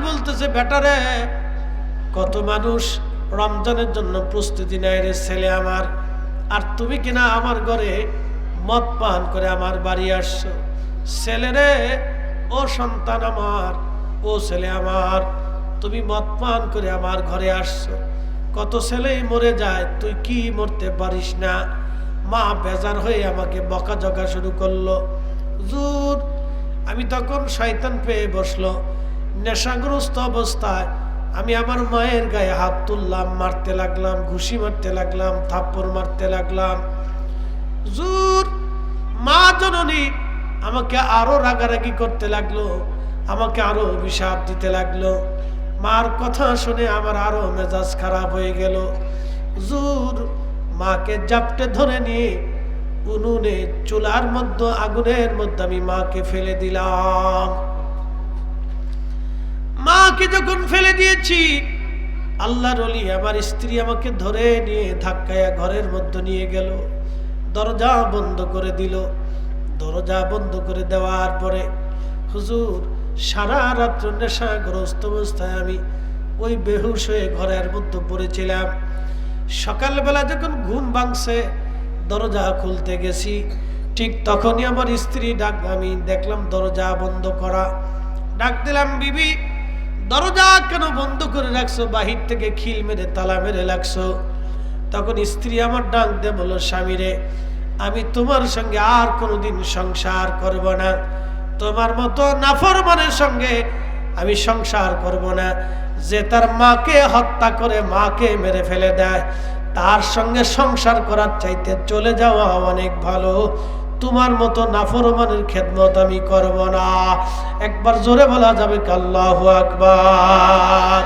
বলতেছে, বেটারে কত মানুষ রমজানের জন্য প্রস্তুতি নেয় রে ছেলে আমার, আর তুমি কিনা আমার ঘরে মদ পান করে আমার বাড়ি আসছো। ছেলে রে, ও সন্তান আমার, ও ছেলে আমার, তুমি মদ পান করে আমার ঘরে আসছো। কত ছেলেই মরে যায়, তুই কি মরতে পারিস না? মা বেজার হয়ে আমাকে বকাঝকা শুরু করলো। হুজুর, আমি তখন শয়তান পেয়ে বসলো। নেশাগ্রস্ত অবস্থায় আমি আমার মায়ের গায়ে হাত তুললাম, মারতে লাগলাম, ঘুষি মারতে লাগলাম, থাপ্পড় মারতে লাগলাম। হুজুর, মা জননী আমাকে আরো রাগারাগি করতে লাগলো, আমাকে আরো অভিশাপ দিতে লাগলো। মার কথা শুনে আমার আরো মেজাজ খারাপ হয়ে গেল। হুজুর, মাকে জাপটে ধরে নিয়ে উনুনে চুলার মধ্যে আগুনের মধ্যে আমি মাকে ফেলে দিলাম। মাকে যখন ফেলে দিয়েছি, আল্লাহর ওলি আমার স্ত্রী আমাকে ধরে নিয়ে ধাক্কায়া ঘরের মধ্যে নিয়ে গেল, দরজা বন্ধ করে দিল। দরজা বন্ধ করে দেওয়ার পরে হুজুর সারা রাত্র নেশাগ্রস্ত অবস্থায় আমি ওই বেহুশ হয়ে ঘরের মধ্যে পড়েছিলাম। সকালবেলা যখন ঘুম ভাঙছে, দরজা খুলতে গেছি, ঠিক তখনই আমার স্ত্রী ডাক, আমি দেখলাম দরজা বন্ধ করা। ডাক দিলাম, বিবি দরজা কেন বন্ধ করে রাখছো? বাহির থেকে খিল মেরে তালা মেরে লাগছো। তখন স্ত্রী আমার ডাক দিয়ে বলল, স্বামী রে, আমি তোমার সঙ্গে আর কোনোদিন সংসার করব না। তোমার মতো নাফরমানের সঙ্গে আমি সংসার করব না। যে তার মাকে হত্যা করে, মাকে মেরে ফেলে দেয়, তার সঙ্গে সংসার করার চাইতে চলে যাওয়া অনেক ভালো। তোমার মতো নাফরমানের খেদমত আমি করব না। একবার জোরে বলা যাবে আল্লাহু আকবার।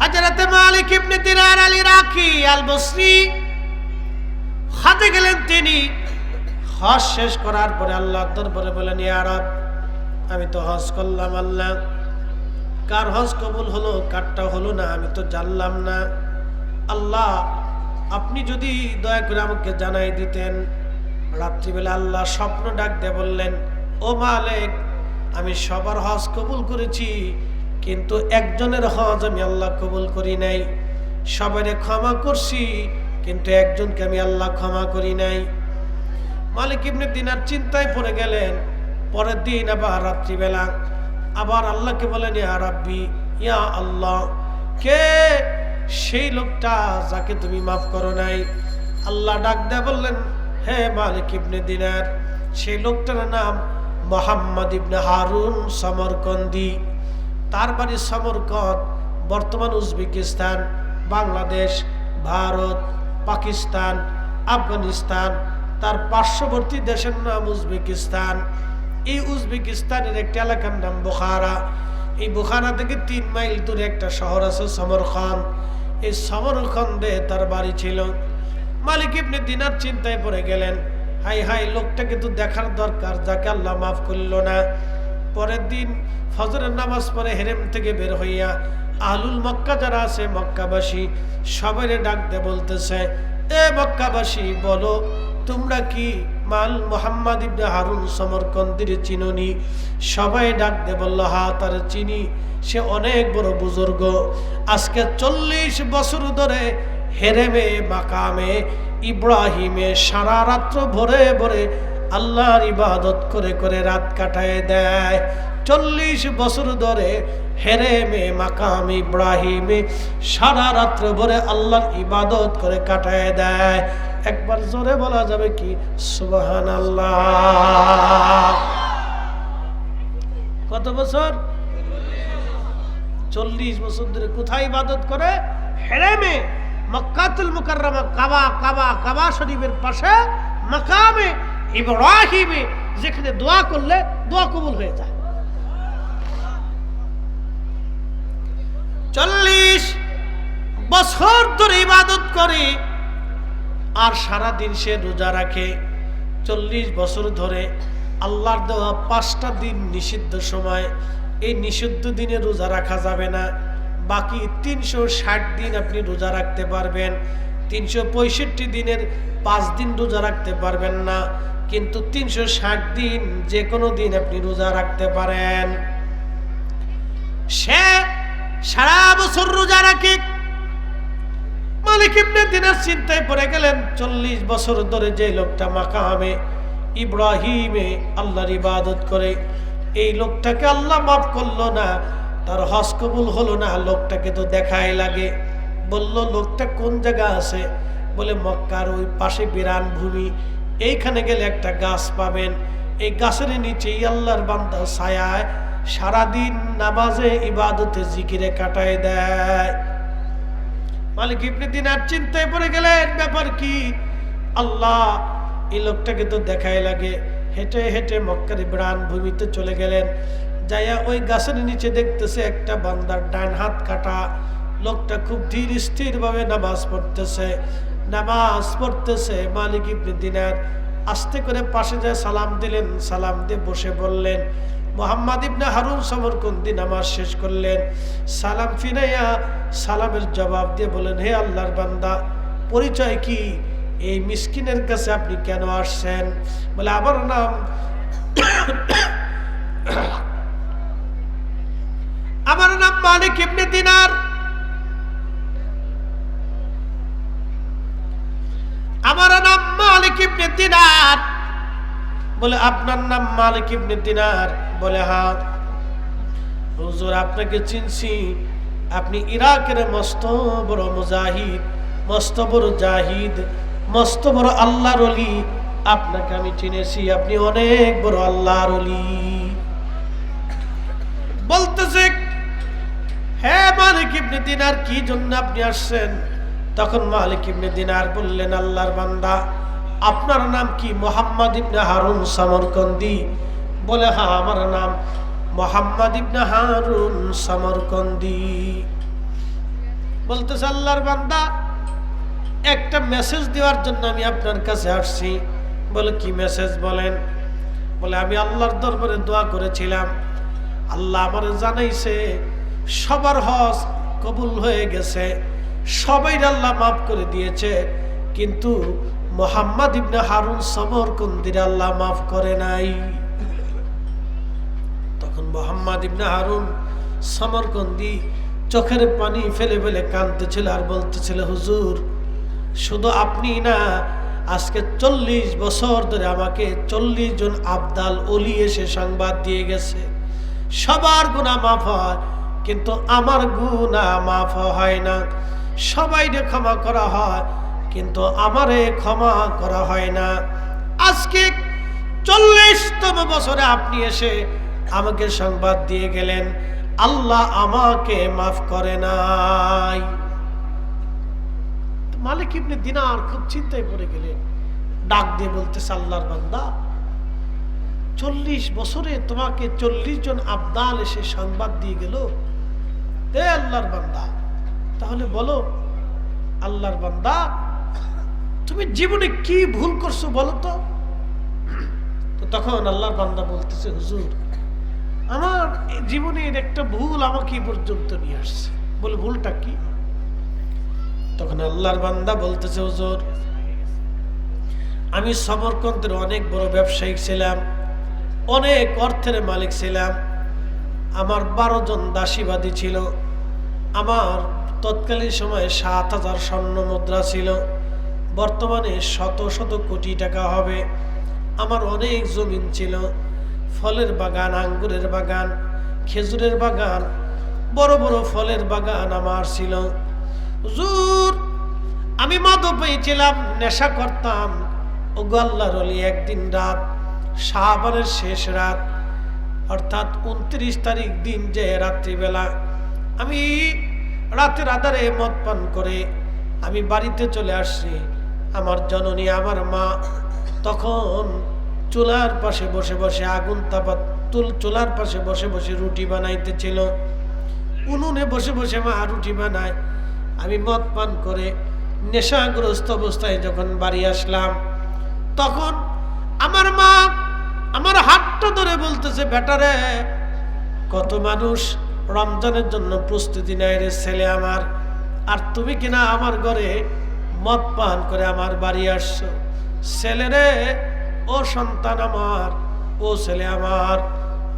হযরত মালিক ইবনে দিনার আল ইরাকি আল বসরি হজে গেলেন। তিনি হজ শেষ করার পরে আল্লাহর দরবারে বলেন, ইয়া রব, আমি তো হজ করলাম, আল্লাহ কার হজ কবুল হলো কারটা হলো না আমি তো জানলাম না। আল্লাহ, আপনি যদি দয়া করে আমাকে জানাই দিতেন। রাত্রিবেলা আল্লাহ স্বপ্ন ডাক দিয়ে বললেন, ও মালিক, আমি সবার হজ কবুল করেছি, কিন্তু একজনের হজ আমি আল্লাহ কবুল করি নাই। সবাইরে ক্ষমা করছি, কিন্তু একজনকে আমি আল্লাহ ক্ষমা করি নাই। মালিক ইবনে দিনার চিন্তায় পড়ে গেলেন। পরের দিন আবার রাত্রিবেলা আবার আল্লাহকে বলেন, ইয়া রাব্বি, ইয়া আল্লাহ, কে সেই লোকটা যাকে তুমি মাফ করো নাই? আল্লাহ ডাক দেয়া বললেন, হে মালিক ইবনে দিনার, সেই লোকটার নাম মোহাম্মদ ইবনে হারুন সমরকন্দি। তার বাড়ি সমরকন্দ, বর্তমান উজবেকিস্তান, বাংলাদেশ, ভারত, পাকিস্তান, আফগানিস্তান। তার পার্শ্ববর্তী দেশের নাম উজবেকিস্তান। এই উজবেকিস্তানের একটা এলাকার নাম বুখারা। এই বুখারা থেকে 3 মাইল দূরে একটা শহর আছে সমরকন্দ। এই সমরকন্দে তার বাড়ি ছিল। মালিক ইবনে দিনার চিন্তায় পড়ে গেলেন, হাই হাই, লোকটাকে তো দেখার দরকার, যাকে আল্লাহ মাফ করল না। পরের দিন ফজরের নামাজ পড়ে হেরেম থেকে বের হইয়া আহলুল মক্কা যারা আছে, মক্কাবাসী, সবাইরে ডাক দিয়ে বলতেছে, এ মক্কাবাসী, বলো তোমরা কি মোহাম্মদ ইবনে হারুন সমরকন্দির চিনুনি? সবাই ডাক দিয়ে বলল, হ্যাঁ, তার চিনি, সে অনেক বড় বুজুর্গ। আজকে 40 বছর ধরে হেরেমে মাকামে ইব্রাহিমে সারা রাত্র ভরে ভরে আল্লাহর ইবাদত করে করে রাত কাটায় দেয়। 40 বছর ধরে হেরেমে মাকাম ইব্রাহিমে সারা রাত্র ভরে আল্লাহর ইবাদত করে কাটায় দেয়। একবার জোরে বলা যাবে কি সুবহানাল্লাহ? কত বছর? 40 বছর ধরে। কোথায় ইবাদত করে? হেরেমে মক্কাতুল মুকাররমা, কাবা শরীফের পাশে মাকামে ইব্রাহিমে, যেখানে দোয়া করলে দোয়া কবুল হয়ে যায়। 40 বছর ধরে ইবাদত করে, আর সারা দিন সে রোজা রাখে। 40 বছর ধরে আল্লাহর দেওয়া 5টা দিন নিষিদ্ধ সময়, এই নিষিদ্ধ দিনে রোজা রাখা যাবে না। বাকি 360 দিন আপনি রোজা রাখতে পারবেন। 365 দিনের 5 দিন রোজা রাখতে পারবেন না, কিন্তু 360 দিন যে কোনো দিন আপনি রোজা রাখতে পারেন। সে সারা বছর রোজা রাখে। মালিক ইবনে দিনার চিন্তায় পড়ে গেলেন, 40 বছর ধরে যে লোকটা মাকামে ইব্রাহিমে আল্লাহর ইবাদত করে, এই লোকটাকে আল্লাহ মাফ করলো না, তার হজ কবুল হলো না, লোকটাকে তো দেখাই লাগে। বলল, লোকটা কোন জায়গা আছে? বলে, মক্কার ওই পাশে বিরান ভূমি, এইখানে গেলে একটা গাছ পাবেন, এই গাছের নিচেই আল্লাহর বান্দা ছায়ায় সারাদিন নামাজে ইবাদতে জিকিরে কাটায় দেয়। মালিক ইবনে দিনার চিন্তায় পড়ে গেলেন, ব্যাপার কি? আল্লাহ, এই লোকটাকে তো দেখাই লাগে। হেঁটে হেঁটে মক্কার বিরান ভূমিতে চলে গেলেন। যাইয়া ওই গাছের নিচে দেখতেছে একটা বান্দার ডান হাত কাটা। লোকটা খুব ধীর স্থির ভাবে নামাজ পড়তেছে। মালিক ইবনে দিনার আস্তে করে পাশে যায় সালাম দিলেন। সালাম দিয়ে বসে বললেন, মুহাম্মদ ইবনে হারুন সমরকন্দি নামাজ শেষ করলেন। সালাম ফিরাইয়া সালামের জবাব দিয়ে বলেন, হে আল্লাহর বান্দা, পরিচয় কি? এই মিসকিনের কাছে আপনি কেন আসছেন? বলে, আমার নাম মালিক ইবনে দিনার। আমার নাম মালিক ইবনে দিনার। বলে, আপনার নাম মালিক ইবনে দিনার? বলে, হ্যাঁ হুজুর, আপনাকে চিনছি, আপনি ইরাকের মস্ত বড় মুজাহিদ, মস্ত বড় জাহিদ, মস্ত বড় আল্লাহর ওলি। আপনাকে আমি চিনেছি, আপনি অনেক বড় আল্লাহর ওলি। বলতেছে, হ্যাঁ মালিক ইবনে দিনার, কি জন্য আপনি আসছেন? তখন মালিক ইবনে দিনার বললেন, আল্লাহর বান্দা, আপনার নাম কি? মুহাম্মদ ইবনে হারুন সমরকন্দি। বলে, হ্যাঁ, আমার নাম মুহাম্মদ ইবনে হারুন সমরকন্দি। বলতেছে, আল্লাহর বান্দা, একটা মেসেজ দেওয়ার জন্য আমি আপনার কাছে আসছি। বলে, কি মেসেজ বলেন? বলে, আমি আল্লাহর দরবারে দোয়া করেছিলাম, আল্লাহ আমার জানাইছে সবার হজ কবুল হয়ে গেছে, সবাই আল্লাহ মাফ করে দিয়েছে, কিন্তু মুহাম্মদ ইবনে হারুন সমরকন্দির আল্লাহ মাফ করে নাই। তখন মুহাম্মদ ইবনে হারুন সমরকন্দি চোখের পানি ফেলে ফেলে কাঁদতেছিল আর বলতেছিল, হুজুর, শুধু আপনি না, আজকে 40 বছর ধরে আমাকে 40 জন আবদাল ওলি এসে সংবাদ দিয়ে গেছে, সবার গুনাহ মাফ হয়, কিন্তু আমার গুনাহ মাফ হয় না। সবাইকে ক্ষমা করা হয়, কিন্তু আমারে ক্ষমা করা হয় না। আজকে 40তম বছরে আপনি এসে আমাকে সংবাদ দিয়ে গেলেন, আল্লাহ আমাকে মাফ করে নাই। মালিক ইবনে দিনার খুব চিন্তায় পড়ে গেলেন, ডাক দিয়ে বলতেছে, আল্লাহর বান্দা, 40 বছরে তোমাকে 40 জন আবদাল এসে সংবাদ দিয়ে গেল। হে আল্লাহর বান্দা, তাহলে বলো, আল্লাহর বান্দা, তুমি জীবনে কি ভুল করছো বলো তো? তখন আল্লাহর বান্দা বলতেছে, হুজুর, আমার জীবনের একটা ভুল আমাকে পর্যন্ত নিয়ে আসছে। বলে, ভুলটা কি? তখন আল্লাহর বান্দা বলতেছে, হুজুর, আমি সমরকন্দের অনেক বড় ব্যবসায়ী ছিলাম, অনেক অর্থের মালিক ছিলাম, আমার 12 জন দাসীবাদী ছিল, আমার তৎকালীন সময়ে 7,000 স্বর্ণ মুদ্রা ছিল, বর্তমানে শত শত কোটি টাকা হবে। আমার অনেক জমিন ছিল, ফলের বাগান, আঙ্গুরের বাগান, খেজুরের বাগান, বড় বড় ফলের বাগান আমার ছিল। হুজুর, আমি মাদক পেয়েছিলাম, নেশা করতাম। ওগো আল্লাহর ওলি, একদিন রাত, শাবানের শেষ রাত, অর্থাৎ 29 তারিখ দিন, যে রাত্রিবেলা, আমি রাতের আধারে মদ পান করে আমি বাড়িতে চলে আসছি। আমার জননী, আমার মা তখন চুলার পাশে বসে বসে আগুন তাপাত, চুলার পাশে বসে বসে রুটি বানাইতেছিল। উনুনে বসে বসে মা রুটি বানায়, আমি মদ পান করে নেশাগ্রস্ত অবস্থায় যখন বাড়ি আসলাম, তখন আমার মা আমার হাতটা ধরে বলতেছে, বেটারে, কত মানুষ রমজানের জন্য প্রস্তুতি নেয় রে ছেলে আমার, আর তুমি কিনা আমার ঘরে মদ পান করে আমার বাড়ি আসছো। ছেলে রে, ও সন্তান আমার, ও ছেলে আমার,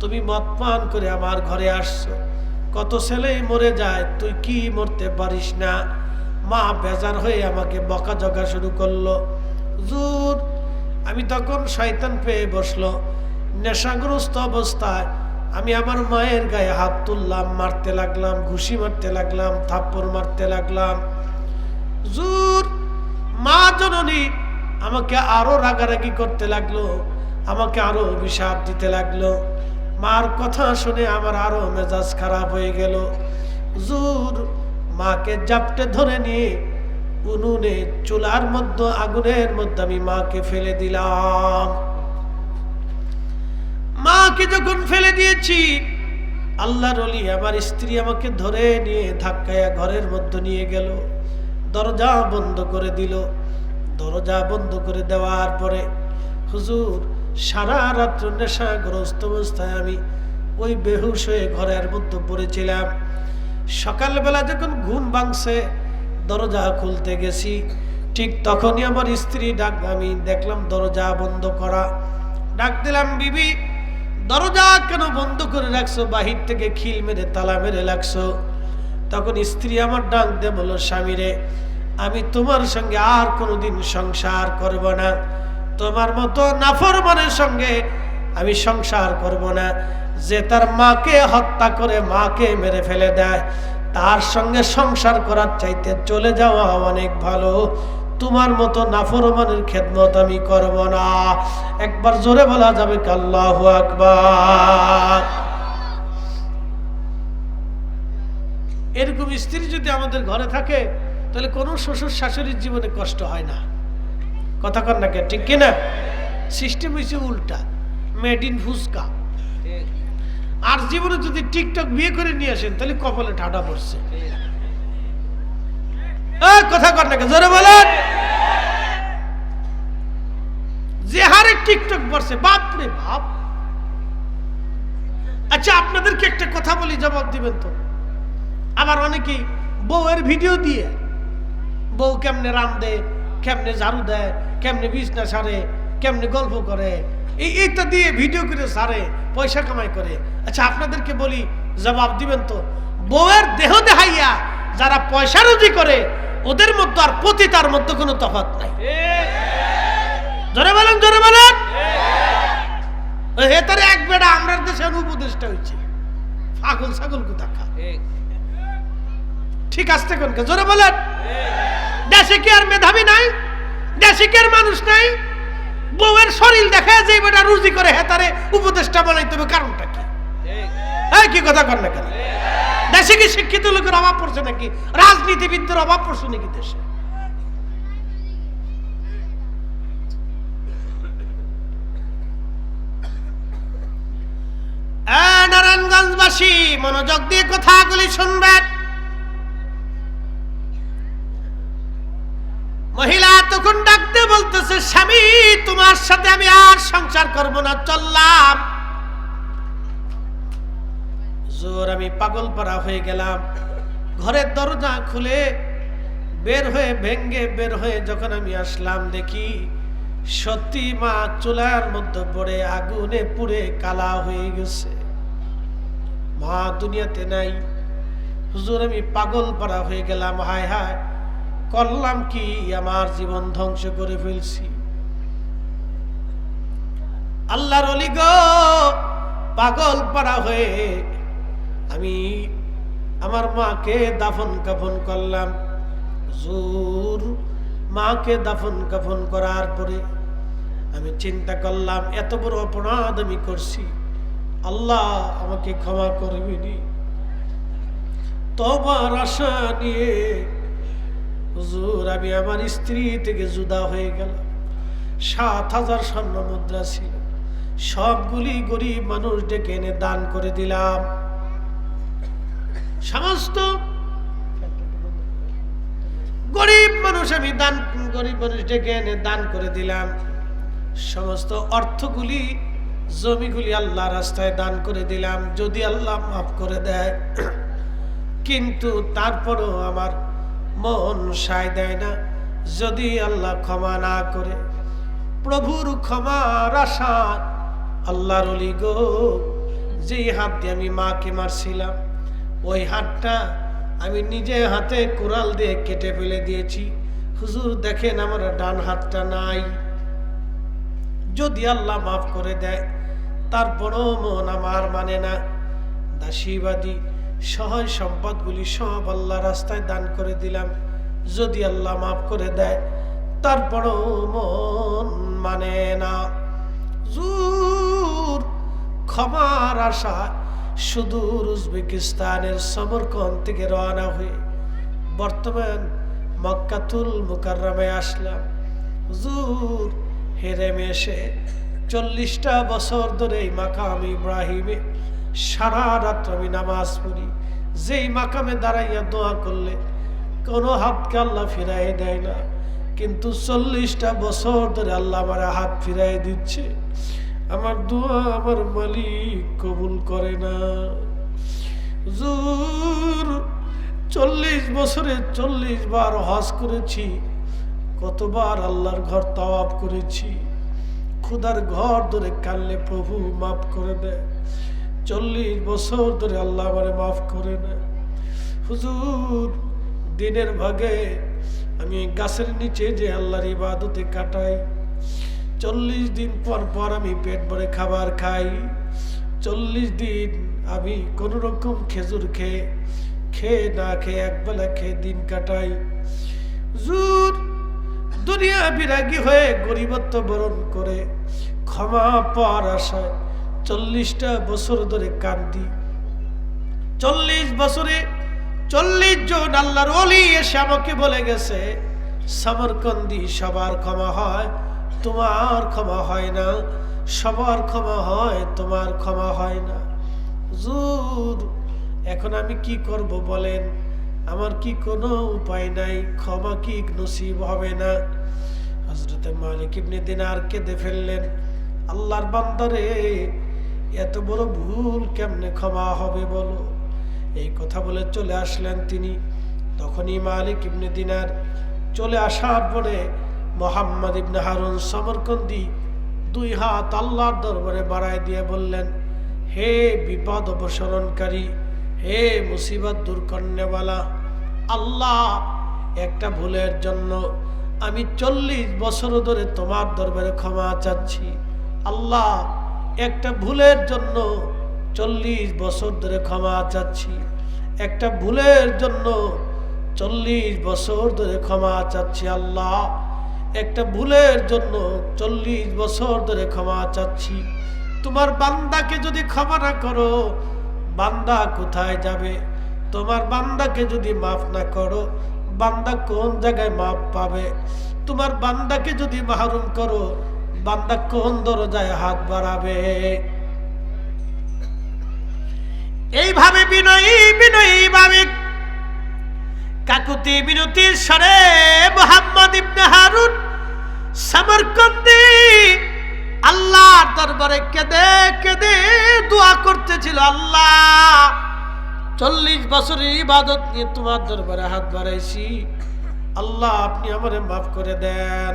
তুমি মদ পান করে আমার ঘরে আসছো, কত ছেলেই মরে যায়, তুই কি মরতে পারিস না? মা বেজার হয়ে আমাকে বকাঝকা শুরু করলো। হুজুর, আমি তখন শয়তান পেয়ে বসলো। নেশাগ্রস্ত অবস্থায় আমি আমার মায়ের গায়ে হাত তুললাম, মারতে লাগলাম, ঘুষি মারতে লাগলাম, থাপ্পড় মারতে লাগলাম। হুজুর, মা জননী আমাকে আরো রাগারাগি করতে লাগলো, আমাকে আরো অভিশাপ দিতে লাগলো। মার কথা শুনে আমার আরো মেজাজ খারাপ হয়ে গেল। হুজুর, মাকে জাপটে ধরে নিয়ে উনুনে চুলার মধ্যে আগুনের মধ্যে আমি মাকে ফেলে দিলাম। মাকে যখন ফেলে দিয়েছি, আল্লাহর ওলি আমার স্ত্রী আমাকে ধরে নিয়ে ধাক্কায়া ঘরের মধ্যে নিয়ে গেল, দরজা বন্ধ করে দিল। দরজা বন্ধ করে দেওয়ার পরে হুজুর, সারা রাত্র নেশাগ্রস্ত অবস্থায় আমি ওই বেহুশ হয়ে ঘরের মধ্যে পড়েছিলাম। সকালবেলা যখন ঘুম ভাঙছে, দরজা খুলতে গেছি, ঠিক তখনই আমার স্ত্রী ডাক, আমি দেখলাম দরজা বন্ধ করা। ডাক দিলাম, বিবি দরজা কেন বন্ধ করে রাখছো? বাহির থেকে খিল মেরে তালা মেরে লাগছো। তখন স্ত্রী আমার ডাক দিয়ে বলল, স্বামী রে, আমি তোমার সঙ্গে আর কোনোদিন সংসার করব না। তোমার মতো নাফরমানের সঙ্গে আমি সংসার করব না। যে তার মাকে হত্যা করে মাকে মেরে ফেলে দেয়, তার সঙ্গে সংসার করার চাইতে চলে যাওয়া অনেক ভালো। তোমার মতো নাফরমানের খেদমত আমি করব না। একবার জোরে বলা যাবে আল্লাহু আকবার। এরকম স্ত্রী যদি আমাদের ঘরে থাকে, তাহলে কোনো শ্বশুর শাশুড়ির জীবনে কষ্ট হয় না। কথা কর না কে, ঠিক কিনা? সিস্টেম হয়েছে উল্টা, মেড ইন ফুচকা। আর জীবনে যদি টিকটক বিয়ে করে নিয়ে আসেন, তাহলে কপালে ঠাডা পড়ছে। কথা কর না কে, জোরে বলেন। যে হারে টিকটক পড়ছে, বাপরে বাপ। আচ্ছা, আপনাদেরকে একটা কথা বলি, জবাব দিবেন তো। আবার অনেকেই বউয়ের ভিডিও দিয়ে, বউ কেমনে রাঁধে, কেমনে ঝাড়ু দেয়, কেমনে বিছনা সারে, কেমনে গল্প করে, এইটা দিয়ে ভিডিও করে সারে, পয়সা কামাই করে। আচ্ছা, আপনাদেরকে বলি, জবাব দিবেন তো। বউয়ের দেহ দেখাইয়া যারা পয়সা রুজি করে, ওদের মধ্যে আর পতিতার মধ্যে কোনো তফাৎ নাই। জোরে বলেন, জোরে বলেন। হেতারে এক বেড়া আমরা দেশের উপদেষ্টা হয়েছে, পাগল ছাগল কোথাকা। ঠিক আসতে কোন, জোরে বলেন। দেশে কি আর মেধাবী নাই? দেশে কি আর মানুষ নাই? বউয়ের শরীর দেখে যে বেটা রুজি করে, হেতারে উপদেষ্টা বানাইতে হবে, কারণটা কি? কি কথা কর না কেন? দেশে কি শিক্ষিত লোকের অভাব পড়ছে নাকি? রাজনীতিবিদদের অভাব পড়ছে নাকি দেশে? নারায়ণগঞ্জবাসী মনোযোগ দিয়ে কথাগুলি শুনবেন। মহিলা তখন ডাকতে বলতেছে, স্বামী তোমার সাথে আমি আর সংসার করব না, চললাম। জোর আমি পাগল পারা হয়ে গেলাম। ঘরের দরজা খুলে বের হয়ে, ভেঙ্গে বের হয়ে যখন আমি আসলাম, দেখি সত্যি মা চুলার মধ্যে পড়ে আগুনে পুড়ে কালা হয়ে গেছে। মা দুনিয়াতে নাই। হুজুর, আমি পাগল পারা হয়ে গেলাম। হায় হায়, করলাম কি? আমার জীবন ধ্বংস করে ফেলছি। আল্লাহর ওলি গো, পাগল পারা হয়ে আমি আমার মাকে দাফন কাফন করলাম। হুজুর, মাকে দাফন কাফন করার পরে আমি চিন্তা করলাম, এত বড় অপরাধ আমি করছি, আল্লাহ আমাকে ক্ষমা করবেনি। তওবার আশা নিয়ে হুজুর আমি আমার স্ত্রী থেকে জুদা হয়ে গেলাম। ৭,০০০ স্বর্ণ মুদ্রা ছিল, সবগুলি গরিব মানুষ ডেকে এনে দান করে দিলাম। সমস্ত গরিব মানুষ আমি গরিব মানুষ ডেকে এনে দান করে দিলাম। সমস্ত অর্থগুলি, জমিগুলি আল্লাহ রাস্তায় দান করে দিলাম, যদি আল্লাহ মাফ করে দেয়। কিন্তু তারপরও আমার মন সায় দেয় না, যদি আল্লাহ ক্ষমা না করে। প্রভুর ক্ষমার আশা, আল্লাহর ওলি গো, যেই হাত দিয়ে আমি মাকে মারছিলাম, ওই হাতটা আমি নিজে হাতে কোরাল দিয়ে কেটে ফেলে দিয়েছি। হুজুর দেখেন আমার ডান হাতটা নাই। যদি আল্লাহ মাফ করে দেয়, তারপরও মন আমার মানে না। দাসীবাদী সহায় সম্পদগুলি সব আল্লাহ রাস্তায় দান করে দিলাম। যদি আল্লাহ মাফ করে দেয়, তারপরও মন মানে না। জুর ক্ষমার আশা সুদূর উজবেকিস্তানের সমরকন্দ থেকে রওনা হয়ে বর্তমান মক্কাতুল মুকাররমায় আসলাম। হুজুর হেরেমে এসে 40টা বছর ধরে এই মাকাম ইব্রাহিমে সারা রাত আমি নামাজ পড়ি। যেই মাকামে দাঁড়াইয়া দোয়া করলে কোনো হাতকে আল্লাহ ফিরাই দেয় না, কিন্তু 40টা বছর ধরে আল্লাহ আমার হাত ফিরাই দিচ্ছে। আমার দোয়া আমার মালিক কবুল করে না। হুজুর 40 বছরে 40 বার হজ করেছি, কতবার আল্লাহর ঘর তাওয়াফ করেছি। খুদার ঘর ধরে কানলে প্রভু মাফ করে দেয়। 40 বছর ধরে আল্লাহ আমারে মাফ করে না। হুজুর দিনের ভাগে আমি গাছের নিচে যে আল্লাহর ইবাদতে কাটাই, 40 দিন পর পর আমি পেট ভরে খাবার খাই। 40 দিন আমি কোন রকম খেজুর খেয়ে না খেয়ে একবেলা খেয়ে দিন কাটাই। হুজুর দুনিয়া বিরাগী হয়ে গরিবত্ব বরণ করে ক্ষমা পাওয়ার আশায় 40টা বছর ধরে কান্দি। 40 বছরে 40 জন আল্লাহর ওলি এসে আমাকে বলে গেছে, সমরকন্দি সবার ক্ষমা হয়, তোমার ক্ষমা হয় না। সবার ক্ষমা হয়, তোমার ক্ষমা হয় না। হুজুর এখন আমি কি করব বলেন? আমার কি কোনো উপায় নাই? ক্ষমা কি নসিব হবে না? হযরত মালিক ইবনে দিনার কেঁদে ফেললেন, আল্লাহর বান্দারে এত বড় ভুল কেমনে ক্ষমা হবে বলো? এই কথা বলে চলে আসলেন তিনি। তখনই মালিক ইবনে দিনার চলে আসার পরে মুহাম্মদ ইবনে হারুন সমরকন্দি 2 হাত আল্লাহর দরবারে বাড়ায় দিয়ে বললেন, হে বিপদ অপসরণকারী, হে মুসিবত দূর করনেওয়ালা আল্লাহ, একটা ভুলের জন্য আমি 40 বছর ধরে তোমার দরবারে ক্ষমা চাচ্ছি। আল্লাহ একটা ভুলের জন্য 40 বছর ধরে ক্ষমা চাচ্ছি। একটা ভুলের জন্য 40 বছর ধরে ক্ষমা চাচ্ছি। আল্লাহ একটা ভুলের জন্য 40 বছর ধরে ক্ষমা চাচ্ছি। তোমার বান্দাকে যদি ক্ষমা না করো, বান্দা কোথায় যাবে? তোমার বান্দাকে যদি মাফ না করো, বান্দা কোন জায়গায় মাফ পাবে? তোমার বান্দাকে যদি মাহরুম করো, বান্দা কোন দরজায় হাত বাড়াবে? এইভাবে বিনয়ী ভাবে কাকুতি মিনতির স্বরে মুহাম্মদ ইবনে হারুন সমরকন্দি আল্লাহর দরবারে কেঁদে কেঁদে দোয়া করতেছিল, আল্লাহ 40 বছরের ইবাদত নিয়ে তোমার দরবারে হাত বাড়াইছি, আল্লাহ আপনি আমারে মাফ করে দেন।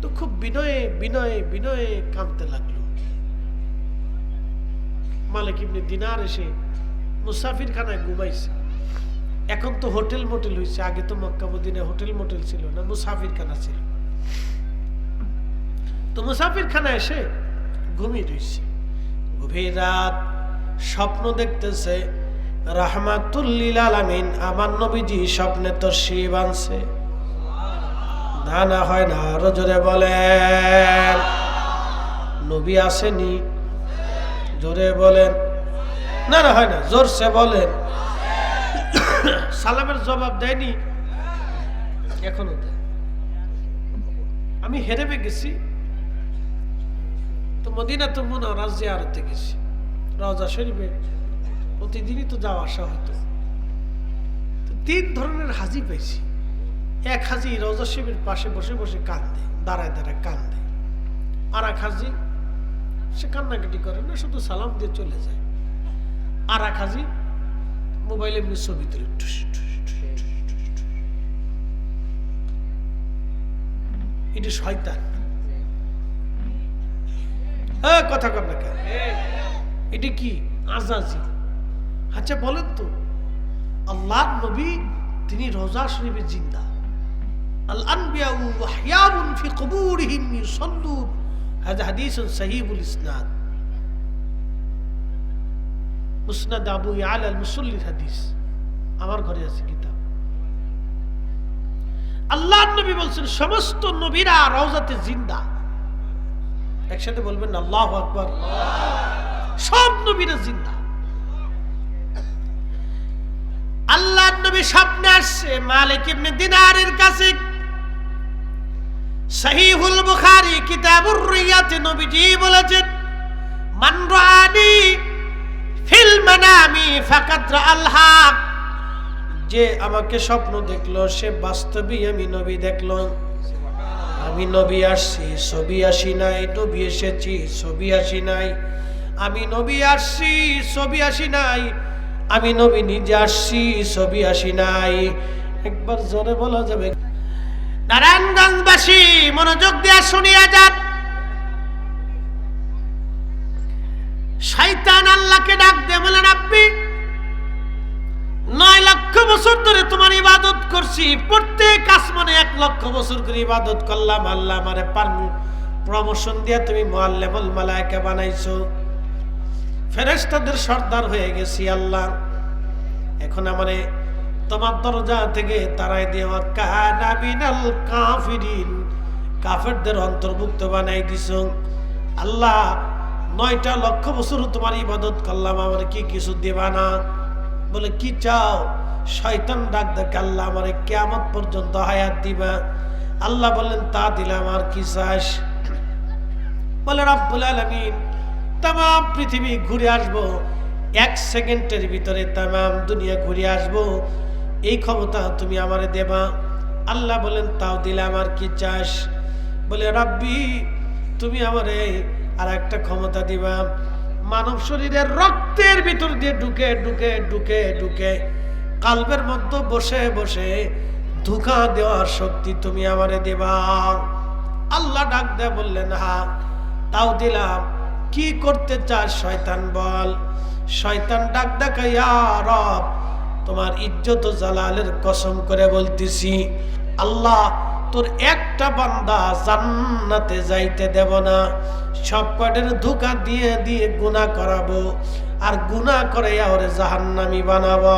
তো খুব বিনয়ে কাঁদতে লাগলো। মালিক ইবনে দিনার এসে মুসাফির খানায় ঘুমাইছে। এখন তো হোটেল মোটেল হয়েছে, আগে তো মক্কা মদিনায় হোটেল মোটেল ছিল না, মুসাফির খানা ছিল। তো মুসাফির খানা এসে ঘুমিয়ে রয়েছে। গভীর রাত, স্বপ্ন দেখতেছে রাহমাতুল লিল আলামিন আমার নবীজি স্বপ্নে তশরিফ আনছে। না না হয় না, আরো জোরে বলেন। নবী আসেনি? জোরে বলেন। না না হয় না, জোরসে বলেন। সালামের জবাব দেয়নি? এখনো দেয়। আমি হেরেবে গেছি তো মদিনাতুল মুনাওয়ারা জিয়ারতে গেছি, রওজা শরীফে প্রতিদিনই তো যাওয়া আসা হতো। 3 ধরনের হাজি পেয়েছি। এক হাজি রওজা শরীফের পাশে বসে বসে কান্দে, দাঁড়ায় দাঁড়ায় কান্দে। আর এক হাজি সে কান্নাকাটি করে না, শুধু সালাম দিয়ে চলে যায়। আর এক হাজি মোবাইলে এমনি ছবি তুলে। এটা শয়তান। কথা কর না কেন? এটা কি আজাজি? আচ্ছা বলেন তো, আল্লাহর নবী তিনি রওজা শরীফে জিন্দা। আল আনবিয়া ওয়াহইয়াউন ফি কুবুরিহিম ইউসাল্লুন, হাযা হাদিসুন সহিহুল ইসনাদ, মুসনাদ আবু ইয়ালা আল মুসাল্লির হাদিস, আমার ঘরে আছে কিতাব। আল্লাহর নবী বলছেন সমস্ত নবীরা রওজাতে জিন্দা। একসাথে বলবেন আল্লাহু আকবার। সব নবীরা জিন্দা। আল্লাহর নবী স্বপ্নে আসছে মালিক ইবনে দিনারের কাছে। সহিহুল বুখারী কিতাবুর রুইয়াতে নবীজি বলেছেন, মান রাআনি ফিল মানামি ফাকাদ রাআল হক, যে আমাকে স্বপ্ন দেখলো সে বাস্তবেই আমি নবী দেখলো। আমি নবী আসছি, ছবি আসি নাই, নবী এসেছি, ছবি আসি নাই। আমি নবী আসছি, ছবি আসি নাই। আমি নবী নিজে আসছি, ছবি আসি নাই। একবার জোরে বলা যাবে? নারায়ণগঞ্জবাসী মনোযোগ দিয়ে শুনিয়া যান। শয়তান আল্লাহকে ডাক দিয়ে বলেন, আপনি 9 লক্ষ বছর ধরে তোমার ইবাদত করছি, প্রত্যেক আসমানে 1 লক্ষ বছর করে ইবাদত করলাম। আল্লাহ আমারে প্রমোশন দিয়ে তুমি মুআল্লিমুল মালায়েকা বানাইছো, ফেরেশতাদের সর্দার হয়ে গেছি। আল্লাহ এখন আমারে তোমার দরজা থেকে তারাই দেওয়া কানা মিনাল কাফিরিন, কাফেরদের অন্তর্ভুক্ত বানাই দিছো। আল্লাহ 9টা লক্ষ বছর তোমার ইবাদত করলাম, আমার কি কিছু দিবা না? বলে কি চাও? শয়তান ডাক দেখ, আল্লাহ আমারে কিয়ামত পর্যন্ত হায়াত দিবা। আল্লাহ বললেন তা দিলাম, আর কি চাস? বলে রব্বুল আলামিন तमाम পৃথিবী ঘুরে আসবো, 1 সেকেন্ডের ভিতরে तमाम দুনিয়া ঘুরে আসবো, এই ক্ষমতা তুমি আমারে দেবা। আল্লাহ বলেন তাও দিলাম, আর কি চাস? বলে রাব্বি তুমি আমারে আর একটা ক্ষমতা দিবা, মানব শরীরের রক্তের ভিতর দিয়ে ঢুকে ঢুকে ঢুকে ঢুকে কালবের মধ্যে বসে বসে ধোঁকা দেওয়ার শক্তি তুমি আমারে দেবা। আল্লাহ ডাক দেয়া বললেন হ্যাঁ তাও দিলাম, কি করতে চাস শয়তান বল? শয়তান ডাক দেখা, ইয়া রব তোমার ইজ্জত ও জালালের কসম করে বলতেছি, আল্লাহ তোর একটা বান্দা জান্নাতে যাইতে দেব না, সব কয়টার ধোঁকা দিয়ে দিয়ে গুনাহ করাবো, আর গুনাহ করে ওরে জাহান্নামী বানাবো।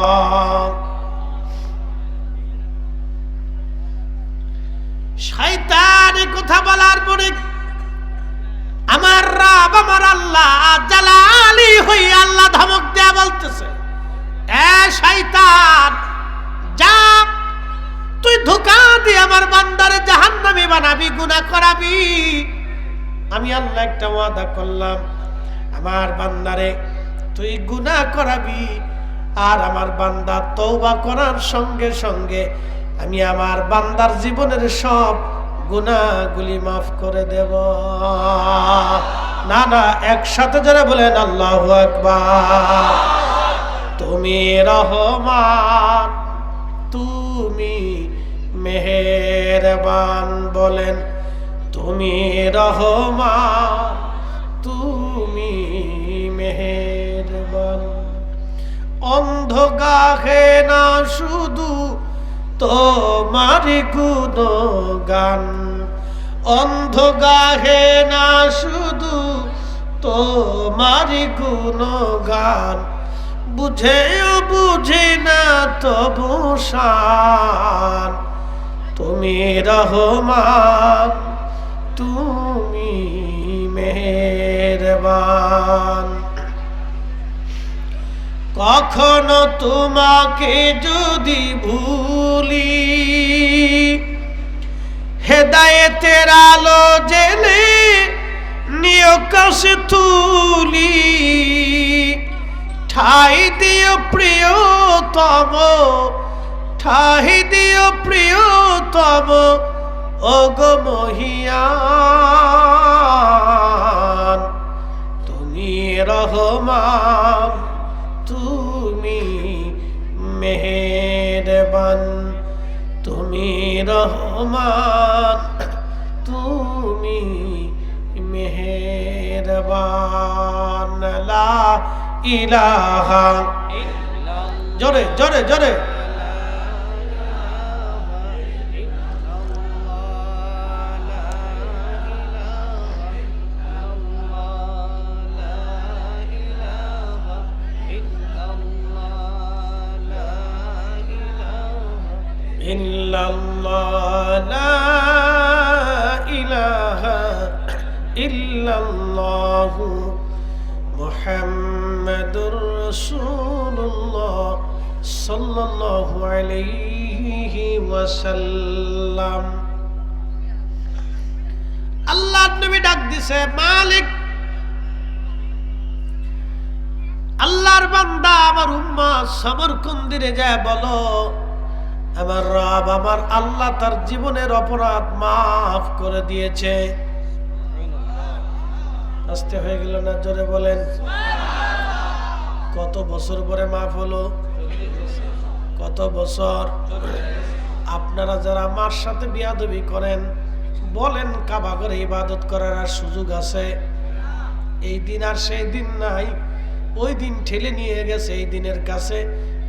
শয়তান এই কথা বলার পরে আমার রব আমার আল্লাহ জালালি হই আল্লাহ ধমক দেয়া বলতেছে, এ শয়তান যা, তুই ধোঁকা দিয়ে আমার বান্দারে জাহান্নামী বানাবি, গুনাহ করাবি। আমি আল্লাহ একটা ওয়াদা করলাম, আমার বান্দারে তুই গুনাহ করাবি, আর আমার বান্দা তওবা করার সঙ্গে সঙ্গে আমি আমার বান্দার জীবনের সব গুনাহগুলি মাফ করে দেব। না না, একসাথে যারা বলেন আল্লাহু আকবার। তুমি রহমান, তুমি মেহেরবান, বলেন তুমি রহমান, তুমি মেহেরবান। অন্ধ গাহে না শুধু তোমার গুণগান, অন্ধ গাহে না শুধু তোমার গুণগান, বুঝেও বুঝে না তবু শান। তুমি রহমান, তুমি মেহেরবান। কখনো তোমাকে যদি ভুলি, হেদায়েতের আলো জেলে নিয় কাছে তুলি, ঠাই দিও প্রিয়তম, ঠাই দিও প্রিয়তম, ওগো মহিয়ান। তুমি রহমান, তুমি মেহেরবান, তুমি রহমান, তুমি মেহেরবান। লা ইলাহা, জোরে জোরে জোরে, ইল্লাল্লাহ লা ইলাহা ইল্লাল্লাহ মুহাম্মাদুর রাসূলুল্লাহ সাল্লাল্লাহু আলাইহি ওয়াসাল্লাম। আল্লাহর নবী ডাক দিছে, মালিক, আল্লাহর বান্দা আমার উম্মত সমরকন্দিরে যায় বলো, আমার রব আমার আল্লাহ তার জীবনের অপরাধ মাফ করে দিয়েছে। আস্তে হয়ে গেল না? জোরে বলেন। কত বছর পরে মাফ হলো? কত বছর? আপনারা যারা আমার সাথে বিয়াদবি করেন, বলেন কাবা ঘরে ইবাদত করার আর সুযোগ আছে? এই দিন আর সেই দিন নাই। ওই দিন ঠেলে নিয়ে গেছে এই দিনের কাছে,